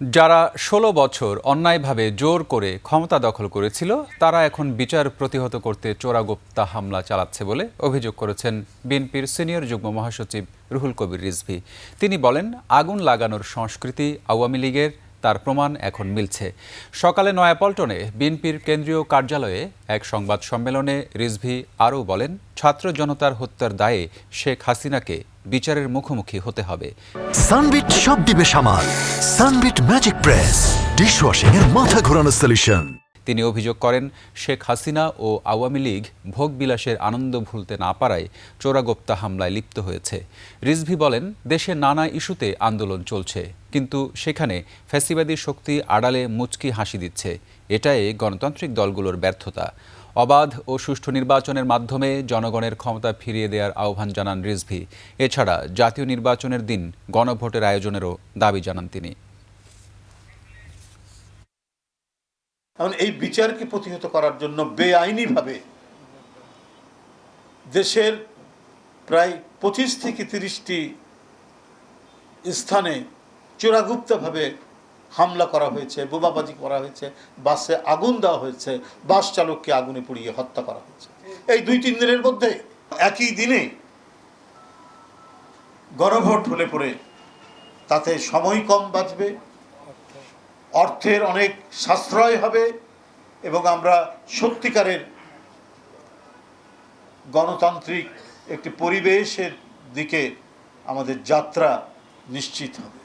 যারা ১৬ বছর অন্যায়ভাবে জোর করে ক্ষমতা দখল করেছিল তারা এখন বিচার প্রতিহত করতে চোরাগোপ্তা হামলা চালাচ্ছে বলে অভিযোগ করেছেন বিএনপির সিনিয়র যুগ্ম মহাসচিব রুহুল কবির রিজভী। তিনি বলেন, আগুন লাগানোর সংস্কৃতি আওয়ামী লীগের, তার প্রমাণ এখন মিলছে। সকালে নয়াপল্টনে বিএনপির কেন্দ্রীয় কার্যালয়ে এক সংবাদ সম্মেলনে রিজভী আরও বলেন, ছাত্র জনতার হত্যার দায়ে শেখ হাসিনাকে বিচারের মুখোমুখি হতে হবে। সানবিট সব দিবে সামাল। সানবিট ম্যাজিক প্রেস ডিশওয়াশিং এর মাথা ঘোরানো সলিউশন। তিনি অভিযোগ করেন, শেখ হাসিনা ও আওয়ামী লীগ ভোগবিলাসের আনন্দ ভুলতে না পারায় চোরাগোপ্তা হামলায় লিপ্ত হয়েছে। রিজভী বলেন, দেশে নানা ইস্যুতে আন্দোলন চলছে, কিন্তু সেখানে ফ্যাসিবাদী শক্তি আড়ালে মুচকি হাসি দিচ্ছে। এটাই গণতান্ত্রিক দলগুলোর ব্যর্থতা। অবাধ ও সুষ্ঠু নির্বাচনের মাধ্যমে জনগণের ক্ষমতা ফিরিয়ে দেওয়ার আহ্বান জানান রিজভী। এছাড়া জাতীয় নির্বাচনের দিন গণভোটের আয়োজনেরও দাবি জানান তিনি। এখন এই বিচারকে প্রতিহত করার জন্য বেআইনিভাবে দেশের প্রায় ২৫ থেকে ৩০টি স্থানে চোরাগুপ্তভাবে হামলা করা হয়েছে, বোমাবাজি করা হয়েছে, বাসে আগুন দেওয়া হয়েছে, বাস চালককে আগুনে পুড়িয়ে হত্যা করা হয়েছে। এই ২-৩ দিনের মধ্যে একই দিনে গণভোট হলে পরে তাতে সময় কম বাঁচবে, অর্থের অনেক সাশ্রয় হবে এবং আমরা সত্যিকারের গণতান্ত্রিক একটি পরিবেশের দিকে আমাদের যাত্রা নিশ্চিত হবে।